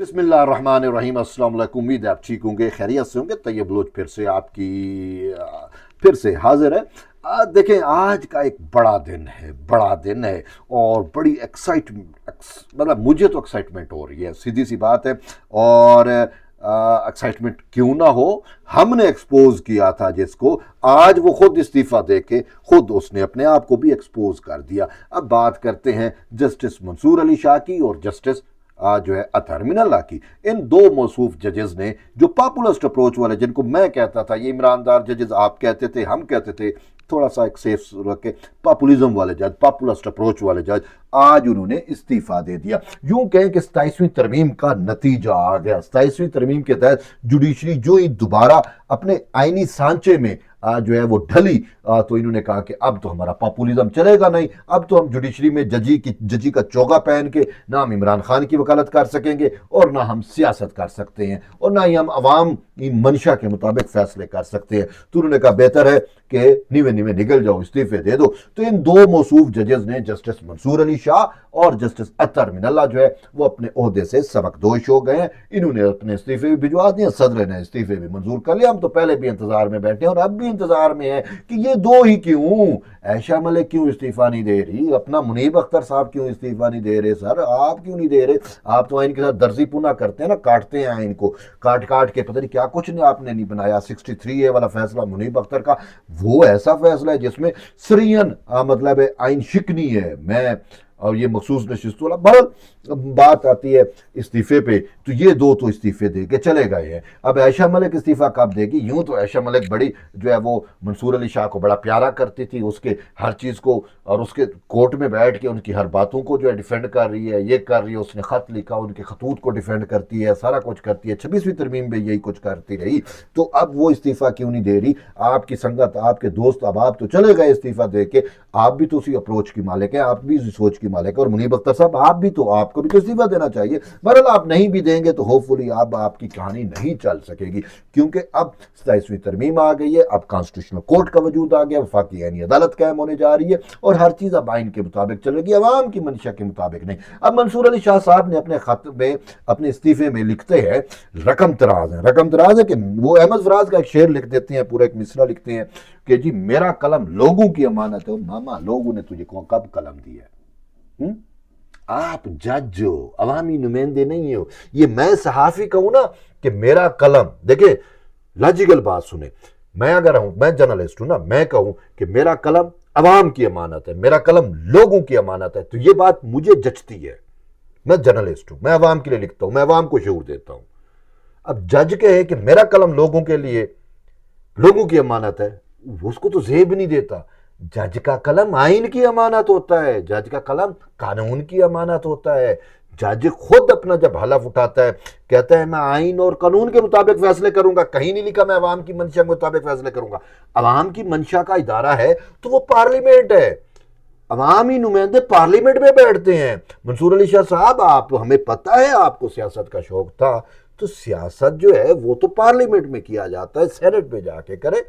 बिस्मिल्लाहिर्रहमानिर्रहीम। अस्सलाम वालेकुम। उम्मीद है आप ठीक होंगे, खैरियत से होंगे। तैयब बलोच फिर से आपकी फिर से हाजिर है। देखें, आज का एक बड़ा दिन है और बड़ी मतलब मुझे तो एक्साइटमेंट हो रही है, सीधी सी बात है। और एक्साइटमेंट क्यों ना हो, हमने एक्सपोज किया था जिसको, आज वो खुद इस्तीफा दे के खुद उसने अपने आप को भी एक्सपोज कर दिया। अब बात करते हैं जस्टिस मंसूर अली शाह की और जस्टिस जो है अतहर मिनल्लाह की। इन दो मौसूफ जजेस ने, जो पॉपुलिस्ट अप्रोच वाले, जिनको मैं कहता था ये इमरानदार जजेस, आप कहते थे, हम कहते थे, थोड़ा सा एक सेफ रख के, पॉपुलिज्म वाले जज, पॉपुलिस्ट अप्रोच वाले जज, आज उन्होंने इस्तीफा दे दिया। यूं कहें कि 27वीं तरमीम का नतीजा आ गया। 27वीं तरमीम के तहत जुडिशरी जो ही दोबारा अपने आईनी सांचे में जो है वो ढली, तो इन्होंने कहा कि अब तो हमारा पॉपुलिज्म चलेगा नहीं। अब तो हम जुडिशरी में जजी का चोगा पहन के ना हम इमरान खान की वकालत कर सकेंगे और ना हम सियासत कर सकते हैं और ना ही हम अवाम की मंशा के मुताबिक फैसले कर सकते हैं। तो उन्होंने कहा बेहतर है कि नीवे नीवे निकल जाओ, इस्तीफे दे दो। तो इन दो मौसूफ जजेस ने, जस्टिस मंसूर अली शाह और जस्टिस अतहर मिनल्लाह, जो है वो अपने ओहदे से सबकदोश हो गए हैं। इन्होंने अपने इस्तीफे भी भिजवा दिए, सदर ने इस्तीफे भी मंजूर कर लिया। हम तो पहले भी इंतजार में बैठे और अब भी इंतजार में है कि ये दो ही क्यों, ऐशा मलिक क्यों इस्तीफा नहीं दे रही, अपना मुनीब अख्तर साहब क्यों इस्तीफा नहीं दे रहे। सर आप क्यों नहीं दे रहे? आप तो आइन के साथ दर्जी पुना करते हैं ना, काटते हैं आइन को, काट काट के पता नहीं क्या कुछ नहीं आपने नहीं बनाया। 63A वाला फैसला मुनीब अख्तर का, वो ऐसा फैसला है जिसमें सरियन मतलब आइन शिकनी है। मैं और ये मखसूस नशिस्त वाला, बहरहाल बात आती है इस्तीफे पे, तो ये दो तो इस्तीफे दे के चले गए हैं। अब ऐशा मलिक इस्तीफा कब देगी? यूं तो ऐशा मलिक बड़ी जो है वो मंसूर अली शाह को बड़ा प्यारा करती थी, उसके हर चीज़ को, और उसके कोर्ट में बैठ के उनकी हर बातों को जो है डिफेंड कर रही है, ये कर रही है, उसने ख़त लिखा उनके खतूत को डिफेंड करती है, सारा कुछ करती है। 26वीं तरमीम में यही कुछ करती रही। तो अब वो इस्तीफा क्यों नहीं दे रही? आपकी संगत, आपके दोस्त, अब आप तो चले गए इस्तीफा दे के, आप भी तो उसी अप्रोच की मालिक है, आप भी उसी सोच की मालिक है। और मुनीब अख्तर साहब, आप भी तो, आपको भी तो इस्तीफा देना चाहिए। बहरहाल आप नहीं भी देंगे तो होपफुली अब आपकी कहानी नहीं चल सकेगी, क्योंकि अब 27वीं तरमीम आ गई है, अब कॉन्स्टिट्यूशनल कोर्ट का वजूद आ गया, वफाकी आईनी अदालत कायम होने जा रही है और हर चीज़ अब आइन के मुताबिक चलेगी, अवाम की मंशा के मुताबिक नहीं। अब मंसूर अली शाह साहब ने अपने खत में, अपने इस्तीफे में लिखते हैं, रकम तराज है कि वो अहमद फराज का एक शेर लिख देते हैं, पूरा एक मिसरा लिखते हैं कि जी मेरा कलम लोगों की अमानत है। मामा, लोगों ने तुझे कब कलम दिया? आप जज हो, अवामी नुमाइंदे नहीं हो। ये मैं सहाफी कहूं ना कि मेरा कलम, देखिए लॉजिकल बात सुने, मैं अगर हूं, मैं जर्नलिस्ट हूं ना, मैं कहूं कि मेरा कलम अवाम की अमानत है, मेरा कलम लोगों की अमानत है, तो ये बात मुझे जचती है। मैं जर्नलिस्ट हूं, मैं अवाम के लिए लिखता हूं, मैं अवाम को शऊर देता हूं। अब जज कहे कि मेरा कलम लोगों के लिए, लोगों की अमानत है, उसको तो जेब नहीं देता। जज का कलम आइन की अमानत होता है, जज का कलम कानून की अमानत होता है। जज खुद अपना जब हलफ उठाता है, कहता है मैं आइन और कानून के मुताबिक फैसले करूंगा, कहीं नहीं लिखा मैं अवाम की मंशा के मुताबिक फैसले करूंगा। अवाम की मंशा का इदारा है तो वो पार्लियामेंट है, अवामी नुमाइंदे पार्लियामेंट में बैठते हैं। मंसूर अली शाह साहब, आप, हमें पता है आपको सियासत का शौक था, तो सियासत जो है वो तो पार्लियामेंट में किया जाता है, सेनेट में जाके करे।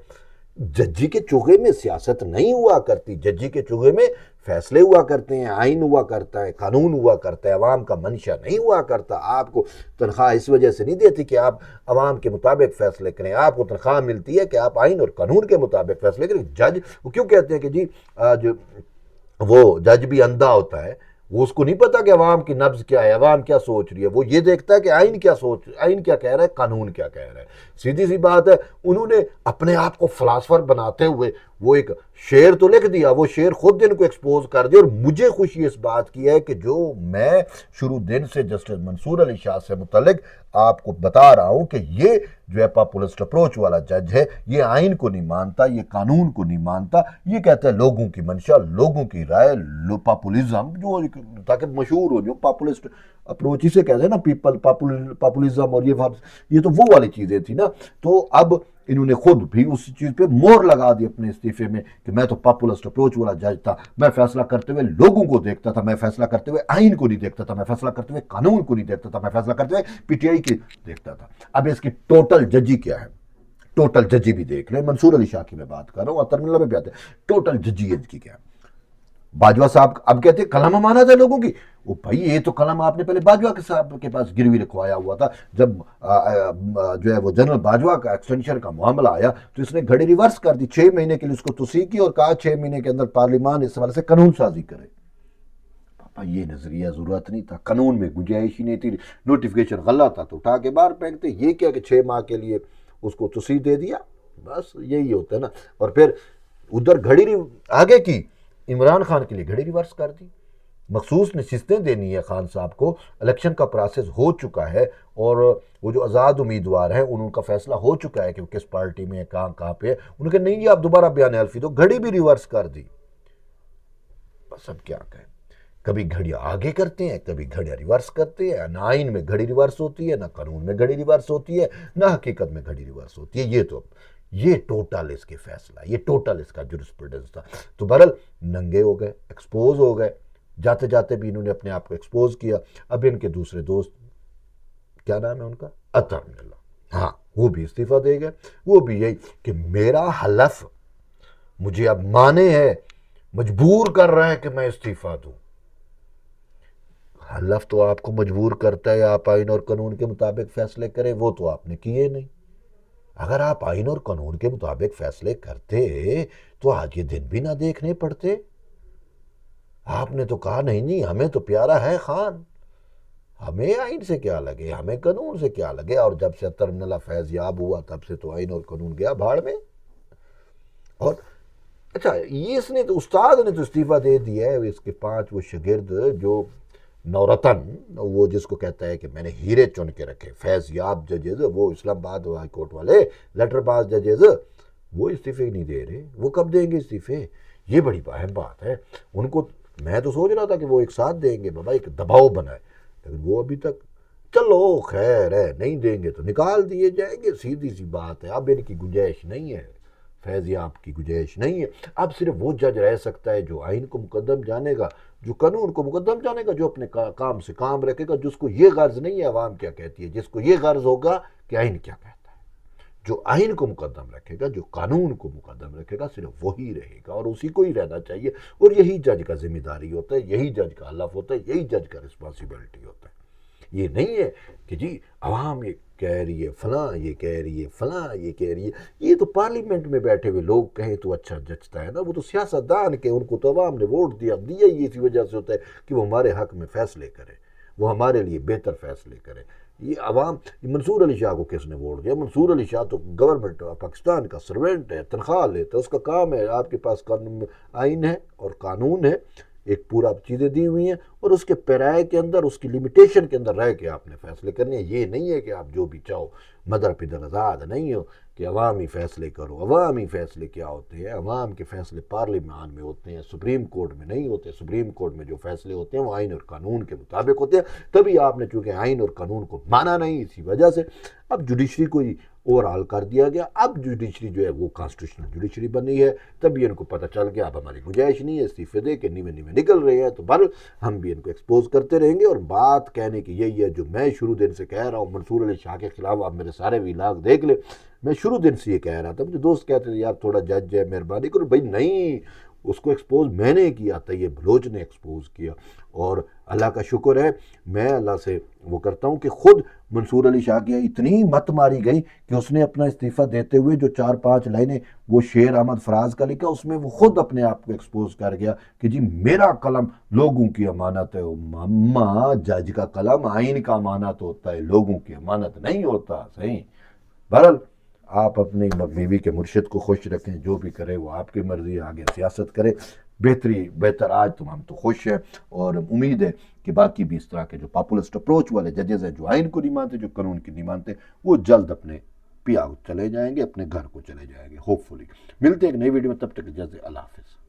जज्जी के चूहे में सियासत नहीं हुआ करती, जज्जी के चूहे में फैसले हुआ करते हैं, आइन हुआ करता है, कानून हुआ करता है, अवाम का मंशा नहीं हुआ करता। आपको तनख्वाह इस वजह से नहीं देती कि आप अवाम के मुताबिक फैसले करें, आपको तनख्वाह मिलती है कि आप आइन और कानून के मुताबिक फैसले करें। जज वो क्यों कहते हैं कि जी जो वो जज भी अंधा होता है, वो उसको नहीं पता कि अवाम की नब्ज क्या है, अवाम क्या सोच रही है, वो ये देखता है कि आइन क्या कह रहा है, कानून क्या कह रहा है। सीधी सी बात है, उन्होंने अपने आप को फिलासफर बनाते हुए वो एक शेर तो लिख दिया, वो शेर खुद इनको एक्सपोज कर दिया। और मुझे खुशी इस बात की है कि जो मैं शुरू दिन से जस्टिस मंसूर अली शाह से मुतल्लिक आपको बता रहा हूं कि ये जो है पॉपुलिस्ट अप्रोच वाला जज है, ये आइन को नहीं मानता, ये कानून को नहीं मानता, ये कहता है लोगों की मंशा, लोगों की राय, पॉपुलिज्म, जो ताकि मशहूर हो, जो पॉपुलिस्ट अप्रोच इसे कहते हैं ना, पॉपुलिज्म, और ये तो वो वाली चीजें थी ना। तो अब इन्होंने खुद भी उस चीज पे मोहर लगा दी अपने इस्तीफे में कि मैं तो पॉपुलिस्ट अप्रोच वाला जज था, मैं फैसला करते हुए लोगों को देखता था, मैं फैसला करते हुए आइन को नहीं देखता था, मैं फैसला करते हुए कानून को नहीं देखता था, मैं फैसला करते हुए पीटीआई की देखता था। अब इसकी टोटल जजी क्या है, टोटल जजी भी देख लें। मंसूर अली शाह की मैं बात कर रहा हूँ, अतहर मिनल्लाह पे भी आते हैं, टोटल जजी इसकी क्या है। बाजवा साहब अब कहते हैं कलम अमानत है लोगों की। वो भाई ये तो कलम आपने पहले बाजवा के साहब के पास गिरवी रखवाया हुआ था। जब जो है वो जनरल बाजवा का एक्सटेंशन का मामला आया तो इसने घड़ी रिवर्स कर दी, 6 महीने के लिए उसको तोसीक की और कहा 6 महीने के अंदर पार्लियामान इस हवाले से कानून साजी करे। पापा ये नजरिया जरूरत नहीं था, कानून में गुंजाइश ही नहीं थी, नोटिफिकेशन गलत था तो उठा के बाहर फेंकते। ये क्या कि 6 माह के लिए उसको तोसीक दे दिया, बस यही होता है ना। और फिर उधर घड़ी आगे की इमरान खान के लिए घड़ी रिवर्स कर दी। मखसूस नशिस्तें देनी है खान साहब को, इलेक्शन का प्रोसेस हो चुका है और वो जो आज़ाद उम्मीदवार हैं उनका फैसला हो चुका है कि वो किस पार्टी में है, कहाँ पे है। उनके नहीं जी आप दोबारा बयान हल्फी दो, घड़ी भी रिवर्स कर दी। बस अब क्या कहें, कभी घड़ियाँ आगे करते हैं, कभी घड़ियाँ रिवर्स करते हैं। ना आइन में घड़ी रिवर्स होती है, ना कानून में घड़ी रिवर्स होती है, ना हकीकत में घड़ी रिवर्स होती है। ये टोटल इसके फैसला, ये टोटल इसका जुरिस्प्रूडेंस था। तो बहरहाल नंगे हो गए, एक्सपोज हो गए, जाते जाते भी इन्होंने अपने आप को एक्सपोज किया। अब इनके दूसरे दोस्त, क्या नाम है उनका, अतर मिल्ला, हाँ वो भी इस्तीफा दे गए। वो भी यही कि मेरा हलफ मुझे अब माने है, मजबूर कर रहा है कि मैं इस्तीफा दूं। हलफ तो आपको मजबूर करता है आप आइन और कानून के मुताबिक फैसले करें, वो तो आपने किए नहीं। अगर आप आइन और कानून के मुताबिक फैसले करते तो आज ये दिन भी ना देखने पड़ते। आपने तो कहा नहीं नहीं हमें तो प्यारा है खान, हमें आइन से क्या लगे, हमें कानून से क्या लगे। और जब से अतर मिल्ला फैज़याब हुआ तब से तो आइन और कानून गया भाड़ में। और अच्छा ये इसने तो उस्ताद ने तो इस्तीफा दे दिया है। इसके 5 वो शागिर्द जो नौरतन, वो जिसको कहता है कि मैंने हीरे चुन के रखे, फैज़याब जजेज, वो इस्लामाबाद हाई कोर्ट वाले लेटरबाज जजेज, वो इस्तीफे नहीं दे रहे। वो कब देंगे इस्तीफे, ये बड़ी अहम बात है। उनको मैं तो सोच रहा था कि वो एक साथ देंगे, बाबा एक दबाव बनाए, लेकिन वो अभी तक चलो खैर है, नहीं देंगे तो निकाल दिए जाएंगे, सीधी सी बात है। अब इनकी गुंजाइश नहीं है, फैज़याब की गुंजाइश नहीं है। अब सिर्फ वो जज रह सकता है जो आइन को मुकद्दम जानेगा, जो कानून को मुकद्दम जानेगा, जो अपने काम से काम रखेगा, जिसको ये गर्ज नहीं है अवाम क्या कहती है, जिसको ये गर्ज होगा कि आइन क्या कहता है। जो आइन को मुकद्दम रखेगा, जो कानून को मुकद्दम रखेगा, सिर्फ वही रहेगा और उसी को ही रहना चाहिए। और यही जज का जिम्मेदारी होता है, यही जज का हलफ होता है, यही जज का रिस्पॉन्सिबिलिटी होता है। ये नहीं है कि जी अवाम ये कह रही है फलां, ये कह रही है फलां, ये कह रही है। ये तो पार्लियामेंट में बैठे हुए लोग कहें तो अच्छा जचता है ना, वो तो सियासतदान के, उनको तो अवाम ने वोट दिया ही इसी वजह से होता है कि वो हमारे हक में फैसले करे, वो हमारे लिए बेहतर फैसले करे। ये अवाम, मंसूर अली शाह को किसने वोट दिया? मंसूर अली शाह तो गवर्नमेंट पाकिस्तान का सर्वेंट है, तनख्वाह लेता है, उसका काम है। आपके पास आइन है और कानून है, एक पूरा चीज़ें दी हुई हैं और उसके पैराए के अंदर, उसकी लिमिटेशन के अंदर रह के आपने फैसले करने हैं। ये नहीं है कि आप जो भी चाहो, मदर पिदर आज़ाद नहीं हो कि अवामी फ़ैसले करो। अवामी फ़ैसले क्या होते हैं? अवाम के फ़ैसले पार्लियामान में होते हैं, सुप्रीम कोर्ट में नहीं होते। सुप्रीम कोर्ट में जो फ़ैसले होते हैं वो आइन और कानून के मुताबिक होते हैं। तभी आपने चूँकि आइन और कानून को माना नहीं, इसी वजह से अब जुडिशरी को ही ओवरऑल कर दिया गया। अब जुडिशरी जो है वो कॉन्स्टिट्यूशनल जुडिशरी बनी है, तभी इनको पता चल गया अब हमारी गुंजाइश नहीं है, इस्तीफे दे के नीवे नीवे निकल रहे हैं। तो बल हम भी इनको एक्सपोज करते रहेंगे। और बात कहने की यही है जो मैं शुरू दिन से कह रहा हूँ, मंसूर अली शाह के खिलाफ आप मेरे सारे व्लॉग देख ले, मैं शुरू दिन से ये कह रहा था। मुझे दोस्त कहते थे यार थोड़ा जज है, मेहरबानी करो। भाई नहीं, उसको एक्सपोज मैंने किया था, ये बलोच ने एक्सपोज किया। और अल्लाह का शुक्र है, मैं अल्लाह से वो करता हूँ कि खुद मंसूर अली शाह की इतनी मत मारी गई कि उसने अपना इस्तीफ़ा देते हुए जो 4-5 लाइनें वो शेर अहमद फराज का लिखा, उसमें वो खुद अपने आप को एक्सपोज कर गया कि जी मेरा कलम लोगों की अमानत है। मम्मा, जज का कलम आइन का अमानत होता है, लोगों की अमानत नहीं होता। सही। बहरहाल आप अपनी बीवी के मुर्शिद को खुश रखें, जो भी करे वो आपकी मर्जी, आगे सियासत करे। बेहतर आज तो हम तो खुश हैं और उम्मीद है कि बाकी भी इस तरह के जो पॉपुलिस्ट अप्रोच वाले जजेस हैं, जो आइन को नहीं मानते, जो कानून की नहीं मानते, वो जल्द अपने पिया चले जाएंगे, अपने घर को चले जाएंगे होपफुली। मिलते हैं एक नई वीडियो में, तब तक इजाज़त, अल्लाह हाफ़िज़।